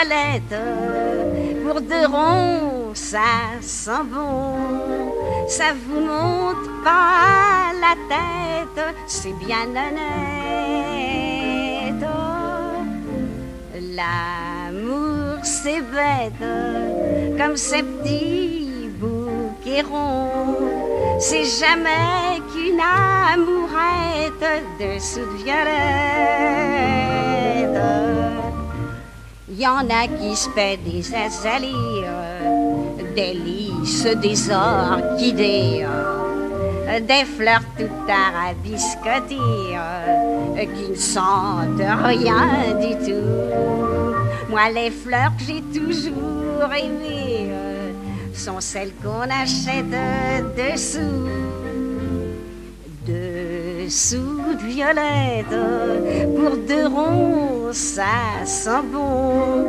violette, pour de ronds, ça sent bon. Ça vous monte pas la tête, c'est bien honnête. L'amour c'est bête, comme ces petits bouquets ronds. C'est jamais qu'une amourette dessous de violette. Y en a qui se paient des azalées, des lys, des orchidées, des fleurs tout arabiscotées, qui ne sentent rien du tout. Moi, les fleurs que j'ai toujours aimées sont celles qu'on achète dessous de violette. Pour de ronds, ça sent bon.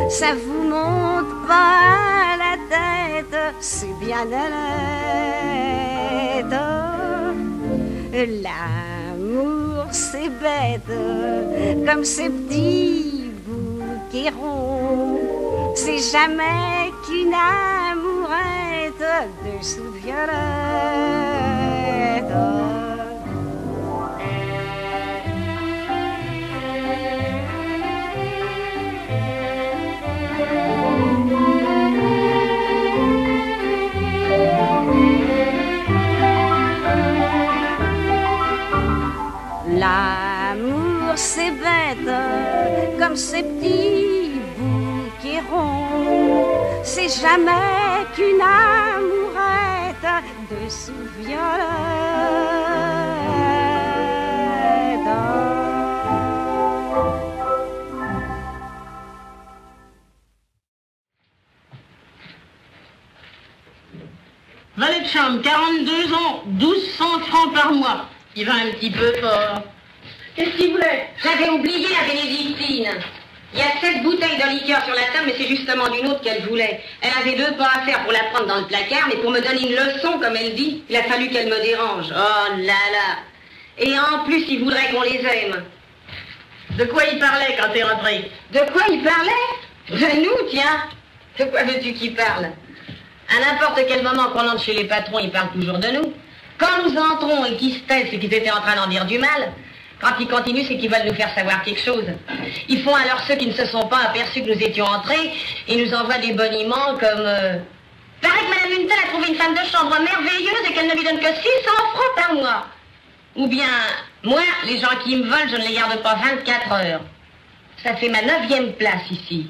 Ça vous monte pas la tête, c'est bien honnête. L'amour c'est bête, comme ces petits bouquets ronds. C'est jamais qu'une amourette dessous de violette. L'amour c'est bête, comme ces petits bouquets ronds. C'est jamais qu'une amourette dessous violette. Valet de chambre, 42 ans, 1200 francs par mois. Il va un petit peu fort. Qu'est-ce qu'il voulait? J'avais oublié la bénédictine. Il y a 7 bouteilles de liqueur sur la table, mais c'est justement d'une autre qu'elle voulait. Elle avait 2 pas à faire pour la prendre dans le placard, mais pour me donner une leçon, comme elle dit, il a fallu qu'elle me dérange. Oh là là. Et en plus, il voudrait qu'on les aime. De quoi il parlait quand t'es rentré? De quoi il parlait? De nous, tiens. De quoi veux-tu qu'il parle? À n'importe quel moment qu'on entre chez les patrons, ils parlent toujours de nous. Quand nous entrons et qu'ils se taisent, c'est qu'ils étaient en train d'en dire du mal. Quand ils continuent, c'est qu'ils veulent nous faire savoir quelque chose. Ils font alors ceux qui ne se sont pas aperçus que nous étions entrés et nous envoient des boniments comme... Paraît que Madame Luntel a trouvé une femme de chambre merveilleuse et qu'elle ne lui donne que 600 francs par mois. Ou bien, moi, les gens qui me veulent, je ne les garde pas 24 heures. Ça fait ma 9e place ici.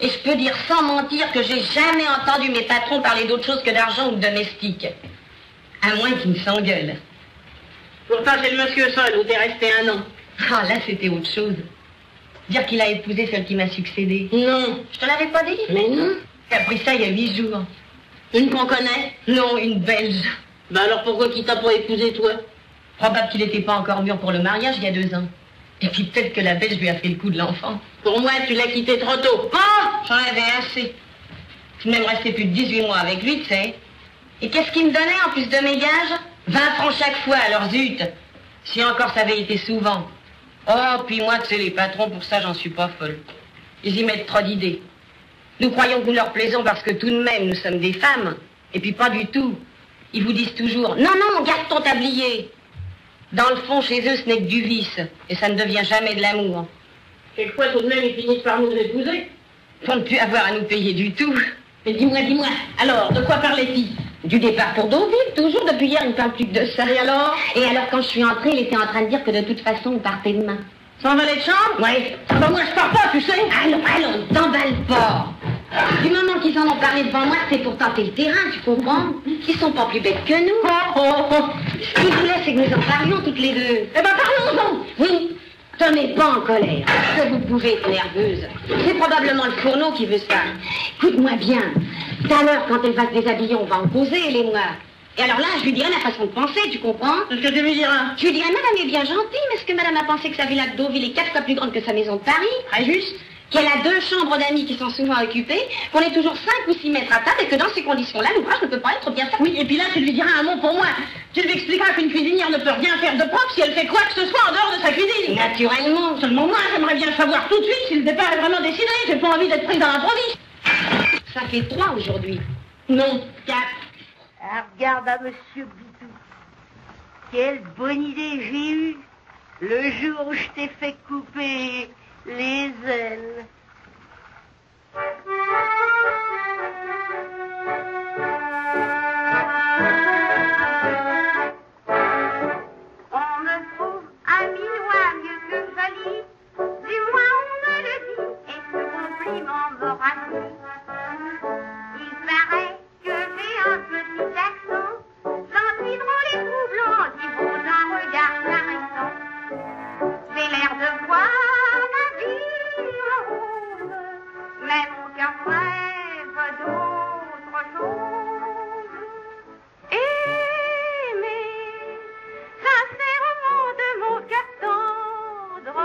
Et je peux dire sans mentir que j'ai jamais entendu mes patrons parler d'autre chose que d'argent ou de domestique. À moins qu'ils me s'engueulent. Pourtant, c'est le monsieur seul où t'es resté 1 an. Ah, là, c'était autre chose. Dire qu'il a épousé celle qui m'a succédé. Non. Je te l'avais pas dit? Mais non. Il a pris ça il y a 8 jours. Une qu'on connaît? Non, une Belge. Ben alors pourquoi qu'il t'a pas épousé, toi? Probable qu'il n'était pas encore mûr pour le mariage il y a 2 ans. Et puis peut-être que la Belge lui a fait le coup de l'enfant. Pour moi, tu l'as quitté trop tôt. Oh, j'en avais assez. Je suis même resté plus de 18 mois avec lui, tu sais. Et qu'est-ce qu'il me donnait en plus de mes gages? 20 francs chaque fois, alors zut. Si encore ça avait été souvent. Oh, puis moi, tu sais, les patrons, pour ça, j'en suis pas folle. Ils y mettent trop d'idées. Nous croyons que nous leur plaisons parce que tout de même, nous sommes des femmes. Et puis pas du tout. Ils vous disent toujours, non, non, garde ton tablier. Dans le fond, chez eux, ce n'est que du vice. Et ça ne devient jamais de l'amour. Quelquefois, tout de même, ils finissent par nous épouser. Pour ne plus avoir à nous payer du tout. Mais dis-moi, alors, de quoi parlait-il? Du départ pour Deauville, toujours. Depuis hier, il ne parle plus que de ça. Et alors? Et alors, quand je suis entrée, il était en train de dire que de toute façon, on partait demain. Sans valet de chambre? Oui. Ah ben moi, je pars pas, tu sais. Allons, t'emballe pas. Du moment qu'ils en ont parlé devant moi, c'est pour tenter le terrain, tu comprends? Ils sont pas plus bêtes que nous. Ce qu'ils voulaient, c'est que nous en parlions toutes les deux. Eh ben, parlons-en. Oui. Tenez pas en colère, que vous pouvez être nerveuse. C'est probablement le fourneau qui veut ça. Écoute-moi bien. Tout à l'heure, quand elle va se déshabiller, on va en causer, elle et moi. Et alors là, je lui dirai ma façon de penser, tu comprends? Qu'est-ce que tu lui diras? Je lui dirai, madame est bien gentille, mais est-ce que madame a pensé que sa villa de Deauville est 4 fois plus grande que sa maison de Paris? Très juste. Qu'elle a 2 chambres d'amis qui sont souvent occupées, qu'on est toujours 5 ou 6 mètres à table, et que dans ces conditions-là, l'ouvrage ne peut pas être bien fait. Oui, et puis là, tu lui diras un mot pour moi. Tu lui expliqueras qu'une cuisinière ne peut rien faire de propre si elle fait quoi que ce soit en dehors de sa cuisine. Naturellement. Seulement moi, j'aimerais bien savoir tout de suite si le départ est vraiment décidé. J'ai pas envie d'être prise dans l'improviste. Ça fait 3 aujourd'hui. Non, 4. Ah, regarde à Monsieur Bidou. Quelle bonne idée j'ai eue le jour où je t'ai fait couper les ailes. On me trouve un minois mieux que joli, du moins on me le dit, et ce compliment me rassure. Il paraît que j'ai un petit accent, gentil, drôle et troublant, qui vaut un regard caressant. C'est l'air de voir ma vie rose, mais mon cœur rêve d'autre chose. Aimer, sincèrement de mon cœur tendre,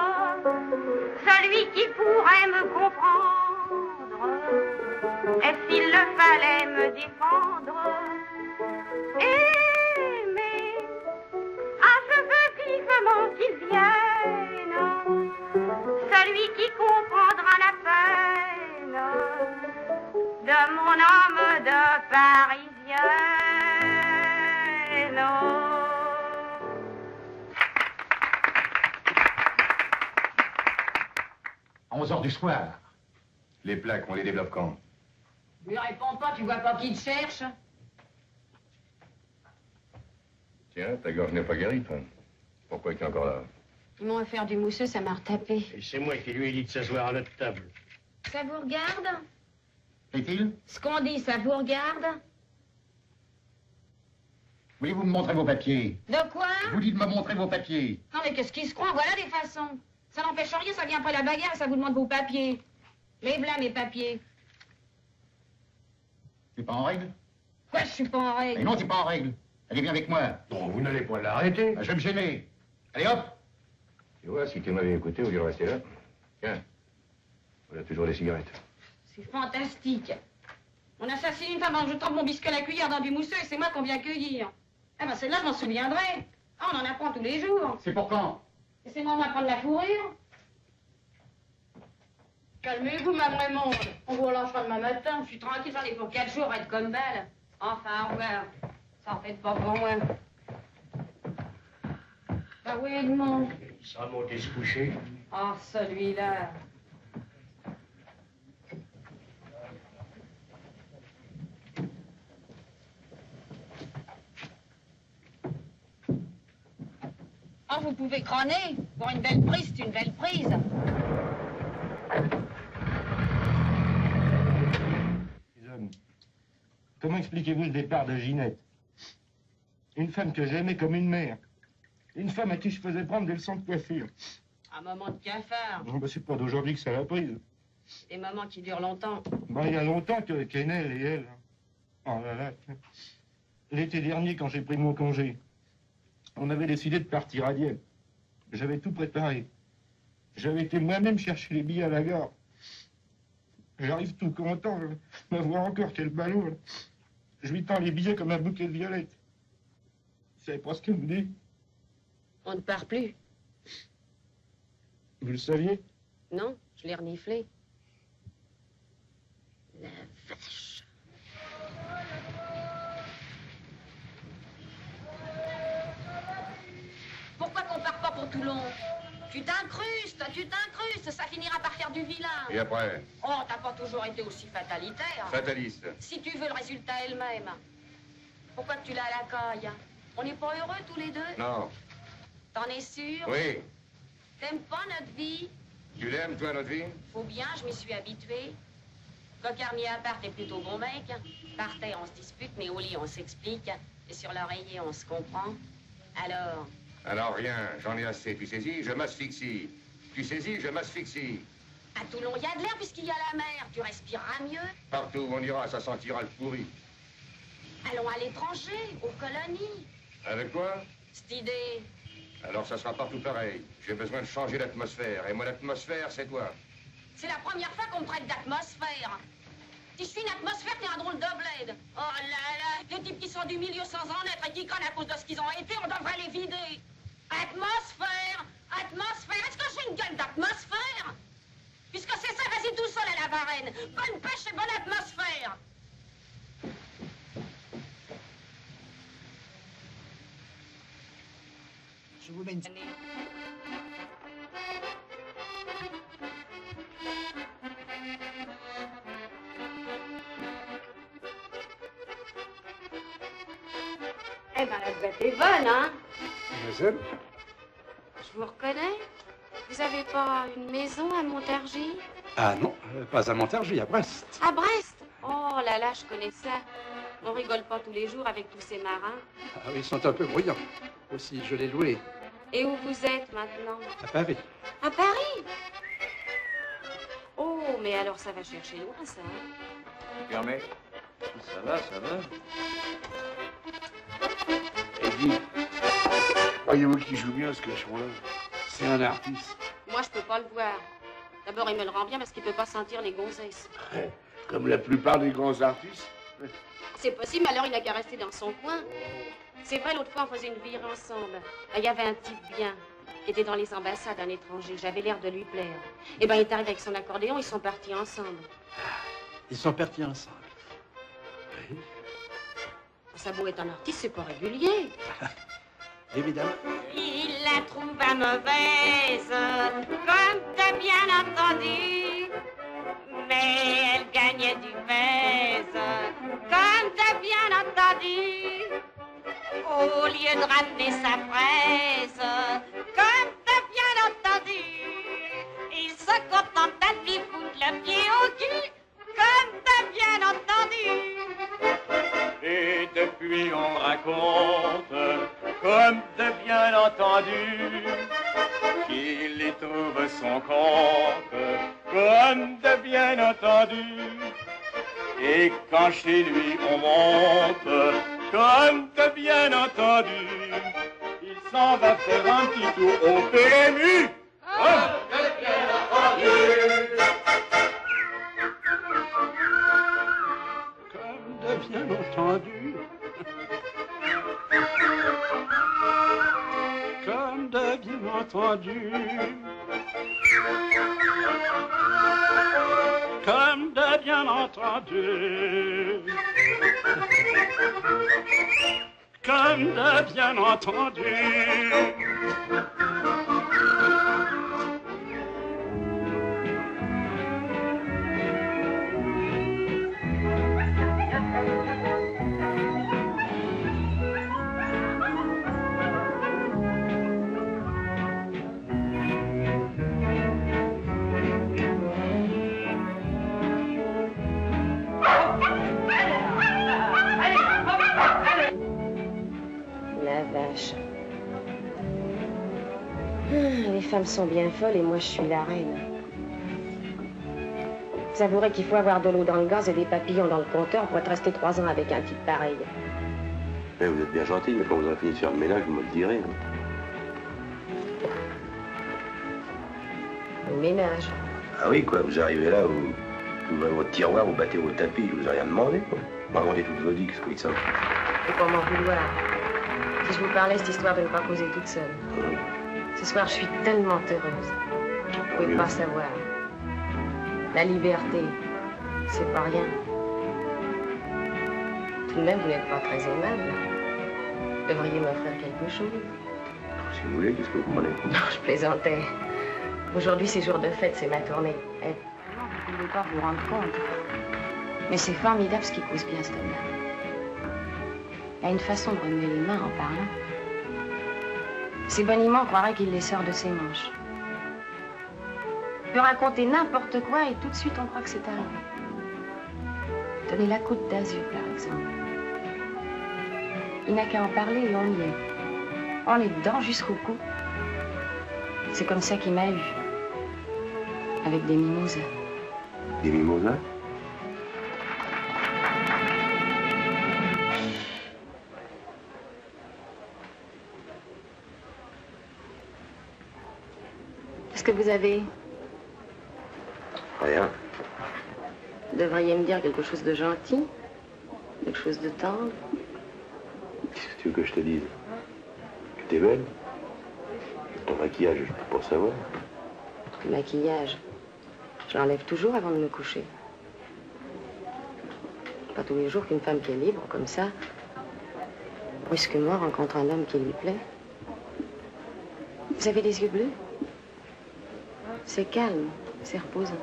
celui qui pourrait me comprendre, et s'il le fallait me défendre. Aimer, ah je veux vivement qu'il vienne, celui qui comprendra la peine de mon âme de Parisienne. À 11 h du soir. Les plaques, on les développe quand? Lui réponds pas, tu vois pas qui te cherche? Tiens, ta gorge n'est pas guérie, toi. Pourquoi tu es encore là? Ils m'ont offert du mousseux, ça m'a retapé. Et c'est moi qui lui ai dit de s'asseoir à notre table. Ça vous regarde? Est-il? Ce qu'on dit, ça vous regarde? Voulez-vous me montrer vos papiers? De quoi? Je vous dis de me montrer vos papiers. Non mais qu'est-ce qu'ils se croient? Voilà des façons. Ça n'empêche rien, ça vient après la bagarre, ça vous demande vos papiers. Les là mes papiers. C'est pas en règle? Quoi, je suis pas en Mais règle? non, c'est pas en règle. Allez, viens avec moi. Non, vous n'allez pas l'arrêter. Je vais me gêner. Allez, hop. Tu vois, si tu m'avais écouté au lieu de rester là, tiens, voilà toujours des cigarettes. C'est fantastique. On assassine une femme en jetant mon biscuit à la cuillère dans du mousseux et c'est moi qu'on vient cueillir. Ah ben celle-là, je m'en souviendrai. Ah, on en apprend tous les jours. C'est pour quand? Et c'est moi, on va prendre la fourrure. Calmez-vous, Mme Raymonde. On vous relâchera demain matin. Je suis tranquille, j'en ai pour 4 jours à être comme balle. Enfin, au revoir. Ça en fait pas pour moi. Bah oui, Edmond. Il sera monté se coucher. Ah, celui-là. Ah, vous pouvez crâner. Pour une belle prise, c'est une belle prise. Les hommes, comment expliquez-vous le départ de Ginette? Une femme que j'aimais comme une mère. Une femme à qui je faisais prendre des leçons de coiffure. Un moment de cafard. Non, bah, c'est pas d'aujourd'hui que ça l'a prise. Des moments qui durent longtemps. Bah, il y a longtemps qu'Enel et elle. Oh là là. L'été dernier, quand j'ai pris mon congé, on avait décidé de partir à Dieppe. J'avais tout préparé. J'avais été moi-même chercher les billets à la gare. J'arrive tout content, me voir encore quel ballot. Là. Je lui tends les billets comme un bouquet de violettes. Vous savez pas ce qu'elle me dit? On ne part plus. Vous le saviez? Non, je l'ai reniflé. La vache. Pourquoi qu'on part pas pour Toulon? Tu t'incrustes, ça finira par faire du vilain. Et après? Oh, t'as pas toujours été aussi fatalitaire. Fataliste. Si tu veux le résultat elle-même, pourquoi que tu l'as à la caille? On n'est pas heureux tous les deux? Non. T'en es sûr? Oui. T'aimes pas notre vie? Tu l'aimes, toi, notre vie? Faut bien, je m'y suis habituée. Coquard mis à part, t'es plutôt bon mec. Par terre, on se dispute, mais au lit, on s'explique. Et sur l'oreiller, on se comprend. Alors? Alors rien, j'en ai assez. Tu saisis, je m'asphyxie. Tu saisis, je m'asphyxie. À Toulon, il y a de l'air puisqu'il y a la mer. Tu respireras mieux. Partout où on ira, ça sentira le pourri. Allons à l'étranger, aux colonies. Avec quoi? Cette idée. Alors ça sera partout pareil. J'ai besoin de changer d'atmosphère. Et moi, l'atmosphère, c'est toi. C'est la première fois qu'on me traite d'atmosphère. Tu suis une atmosphère, t'es un drôle de bled. Oh là là, les types qui sont du milieu sans en être et qui connent à cause de ce qu'ils ont été, on devrait les vider. Atmosphère, atmosphère, est-ce que j'ai une gueule d'atmosphère? Puisque c'est ça, vas-y tout seul à la Varenne. Bonne pêche et bonne atmosphère. Je vous mets une... Eh ben, la bête est bonne, hein? Mademoiselle? Je vous reconnais. Vous avez pas une maison à Montargis? Ah non, pas à Montargis, à Brest. À Brest? Oh là là, je connais ça. On rigole pas tous les jours avec tous ces marins. Ah oui, ils sont un peu bruyants. Aussi, je l'ai loué. Et où vous êtes maintenant? À Paris. À Paris? Oh, mais alors ça va chercher loin, ça. Fermé. Ça va, ça va. Et dis, voyez-vous qui joue bien ce cochon-là? C'est un artiste. Moi, je peux pas le voir. D'abord, il me le rend bien parce qu'il peut pas sentir les gonzesses. Comme la plupart des grands artistes. C'est possible, mais alors il n'a qu'à rester dans son coin. C'est vrai, l'autre fois, on faisait une virée ensemble. Il y avait un type bien, qui était dans les ambassades, un étranger. J'avais l'air de lui plaire. Et ben, il est arrivé avec son accordéon, ils sont partis ensemble. Ils sont partis ensemble. Oui. Sabot est un artiste, c'est pas régulier. Évidemment. Il la trouva mauvaise, comme t'as bien entendu. Mais elle gagnait du pèse, comme t'as bien entendu. Au lieu de ramener sa fraise, comme t'as bien entendu. Il se contenta de lui foutre le pied au cul, comme t'as bien entendu. Et depuis on raconte, comme de bien entendu, qu'il y trouve son compte, comme de bien entendu. Et quand chez lui on monte, comme de bien entendu, il s'en va faire un petit tour au PMU, comme de bien entendu. Bien entendu, comme de bien entendu, comme de bien entendu, comme de bien entendu. Les femmes sont bien folles et moi je suis la reine. Vous avouerez qu'il faut avoir de l'eau dans le gaz et des papillons dans le compteur pour être resté 3 ans avec un type pareil. Mais vous êtes bien gentil, mais quand vous aurez fini de faire le ménage, vous me le direz. Le ménage. Ah oui, quoi, vous arrivez là, vous ouvrez votre tiroir, vous battez votre tapis, je vous ai rien demandé, quoi. Vous racontez toutes vos dix, qu'est-ce que ça? Faut pas m'en vouloir. Si je vous parlais, cette histoire de ne pas causer toute seule. Ce soir, je suis tellement heureuse. Vous pouvez pas savoir. La liberté, c'est pas rien. Tout de même, vous n'êtes pas très aimable. Vous devriez m'offrir quelque chose. Si vous voulez, qu'est-ce que vous prenez? Non, je plaisantais. Aujourd'hui, c'est jour de fête, c'est ma tournée. Et vous ne pouvez pas vous rendre compte. Mais c'est formidable ce qui cause bien, cet homme-là. Il a une façon de remuer les mains en parlant. Ces boniments, on croirait qu'il les sort de ses manches. Il peut raconter n'importe quoi et tout de suite on croit que c'est arrivé. Tenez la Côte d'Azur, par exemple. Il n'a qu'à en parler et on y est. On est dedans jusqu'au cou. C'est comme ça qu'il m'a eu. Avec des mimosas. Des mimosas? Qu'est-ce que vous avez? Rien. Vous devriez me dire quelque chose de gentil, quelque chose de tendre. Qu'est-ce que tu veux que je te dise? Que t'es belle? Ton maquillage, je peux pas savoir. Le maquillage, je l'enlève toujours avant de me coucher. Pas tous les jours qu'une femme qui est libre, comme ça, brusquement rencontre un homme qui lui plaît. Vous avez les yeux bleus? C'est calme, c'est reposant.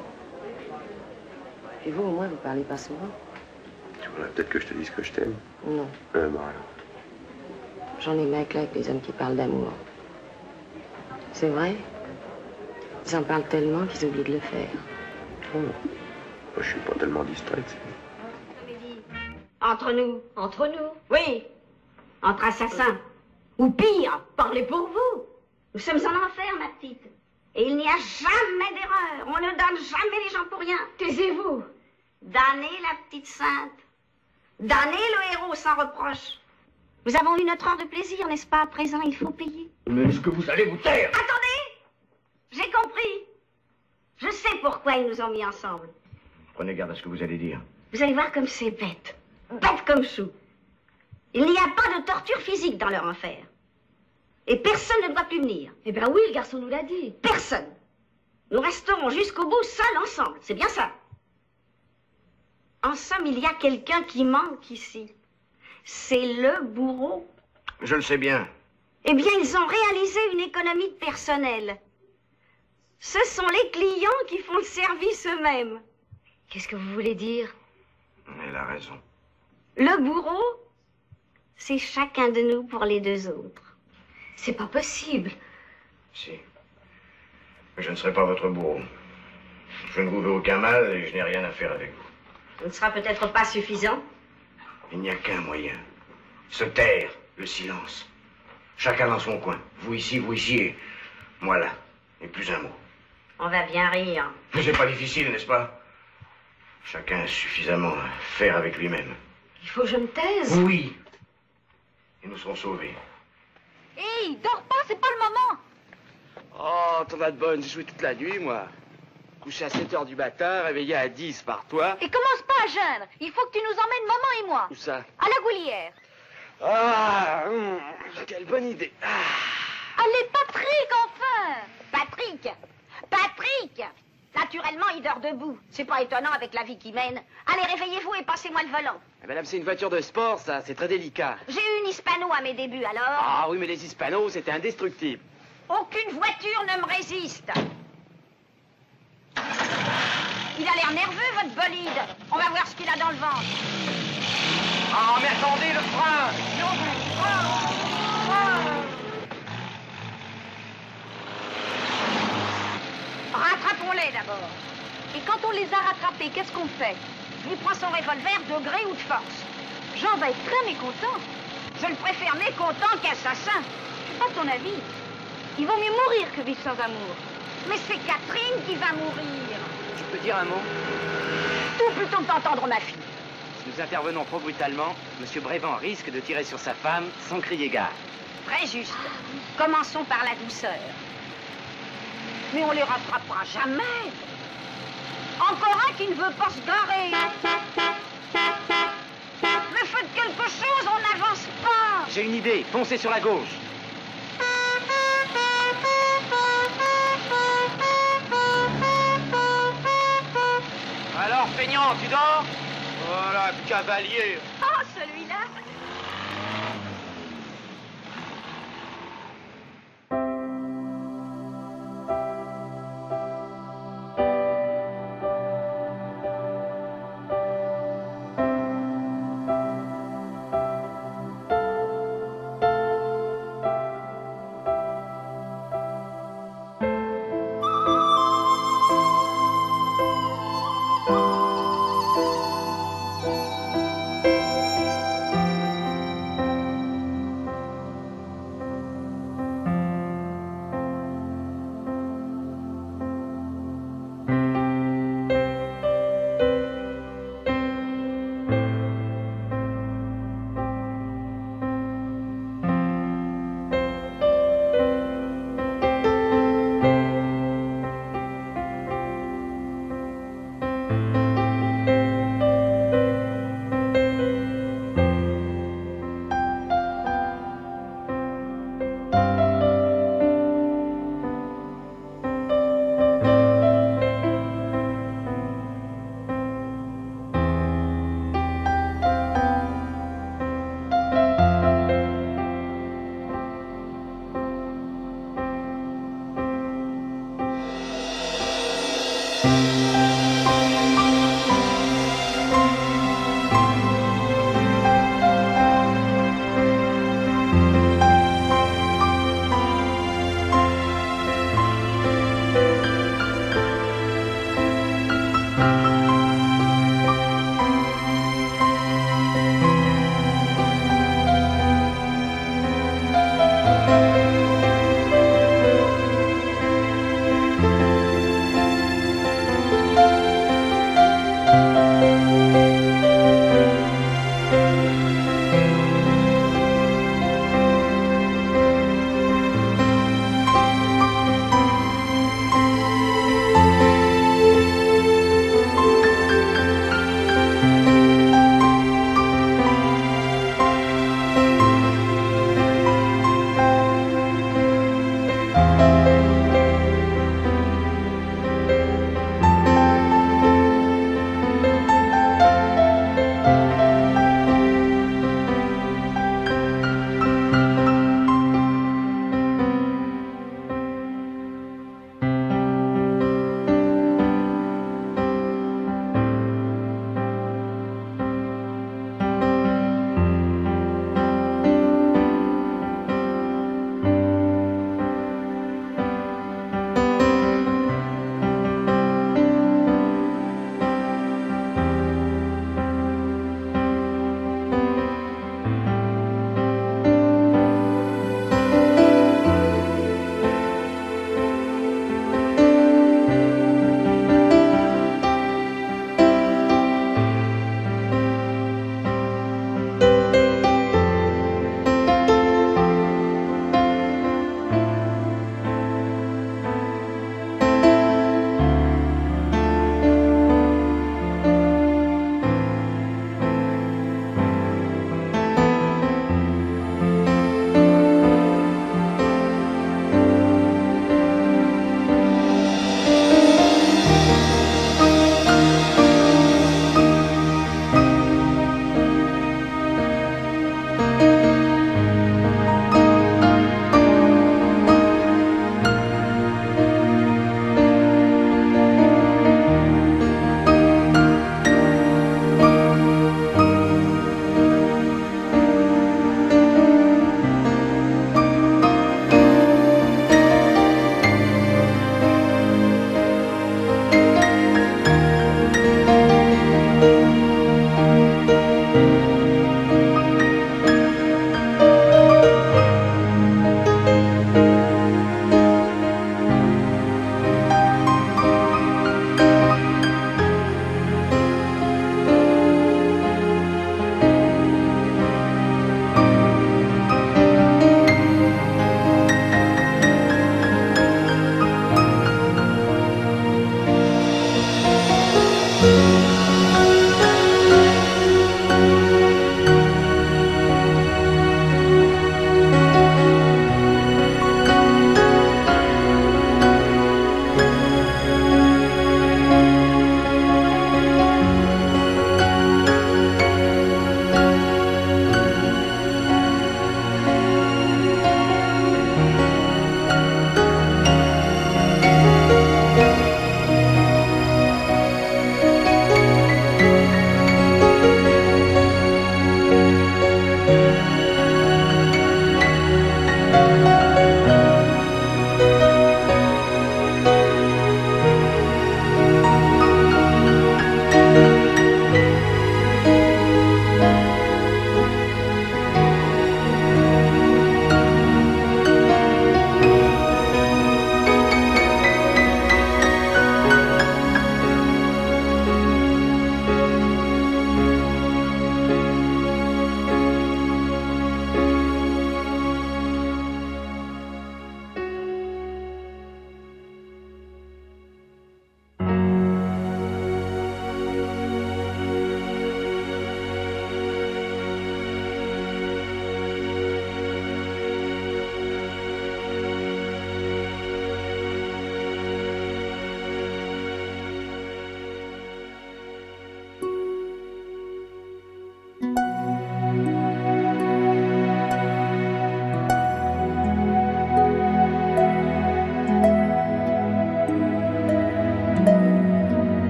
Et vous, au moins, vous parlez pas souvent. Tu voudrais peut-être que je te dise que je t'aime? Non. Bon, alors. J'en ai marre avec les hommes qui parlent d'amour. C'est vrai? Ils en parlent tellement qu'ils oublient de le faire. Oh. Moi, je suis pas tellement distraite. Entre nous. Entre nous? Oui. Entre assassins. Ou pire, parlez pour vous. Nous sommes en enfer, ma petite. Et il n'y a jamais d'erreur. On ne donne jamais les gens pour rien. Taisez-vous. Damnez la petite sainte. Damnez le héros sans reproche. Nous avons eu notre heure de plaisir, n'est-ce pas? À présent, il faut payer. Mais est-ce que vous allez vous taire? Attendez! J'ai compris. Je sais pourquoi ils nous ont mis ensemble. Prenez garde à ce que vous allez dire. Vous allez voir comme c'est bête. Bête comme chou. Il n'y a pas de torture physique dans leur enfer. Et personne ne doit plus venir. Eh bien oui, le garçon nous l'a dit. Personne. Nous resterons jusqu'au bout seuls ensemble. C'est bien ça. En somme, il y a quelqu'un qui manque ici. C'est le bourreau. Je le sais bien. Eh bien, ils ont réalisé une économie de personnel. Ce sont les clients qui font le service eux-mêmes. Qu'est-ce que vous voulez dire? Elle a raison. Le bourreau, c'est chacun de nous pour les deux autres. C'est pas possible. Si. Mais je ne serai pas votre bourreau. Je ne vous veux aucun mal et je n'ai rien à faire avec vous. Ce ne sera peut-être pas suffisant. Il n'y a qu'un moyen. Se taire, le silence. Chacun dans son coin. Vous ici et moi là. Et plus un mot. On va bien rire. Mais c'est pas difficile, n'est-ce pas? Chacun a suffisamment à faire avec lui-même. Il faut que je me taise. Oui. Et nous serons sauvés. Hé, dors pas, c'est pas le moment. Oh, t'en as de bonne, j'ai joué toute la nuit, moi. Couché à 7h du matin, réveillé à 10 par toi. Et commence pas à geindre. Il faut que tu nous emmènes, maman et moi. Où ça? À la Goulière. Ah, quelle bonne idée. Allez, Patrick, enfin. Patrick Naturellement, il dort debout. C'est pas étonnant avec la vie qu'il mène. Allez, réveillez-vous et passez-moi le volant. Madame, c'est une voiture de sport, ça. C'est très délicat. J'ai eu une Hispano à mes débuts, alors. Ah oui, mais les Hispanos, c'était indestructible. Aucune voiture ne me résiste. Il a l'air nerveux, votre bolide. On va voir ce qu'il a dans le ventre. Ah, mais attendez, le frein. Rattrapons-les d'abord. Et quand on les a rattrapés, qu'est-ce qu'on fait? Il prend son revolver de gré ou de force. Jean va être très mécontent. Je le préfère mécontent qu'assassin. Je suis pas de ton avis. Il vaut mieux mourir que vivre sans amour. Mais c'est Catherine qui va mourir. Je peux dire un mot? Tout plutôt que d'entendre ma fille. Si nous intervenons trop brutalement, M. Brévent risque de tirer sur sa femme sans crier gare. Très juste. Commençons par la douceur. Mais on les rattrapera jamais. Encore un qui ne veut pas se garer. Mais faites quelque chose, on n'avance pas. J'ai une idée, foncez sur la gauche. Alors, feignant, tu dors? Voilà, cavalier. Oh, celui-là.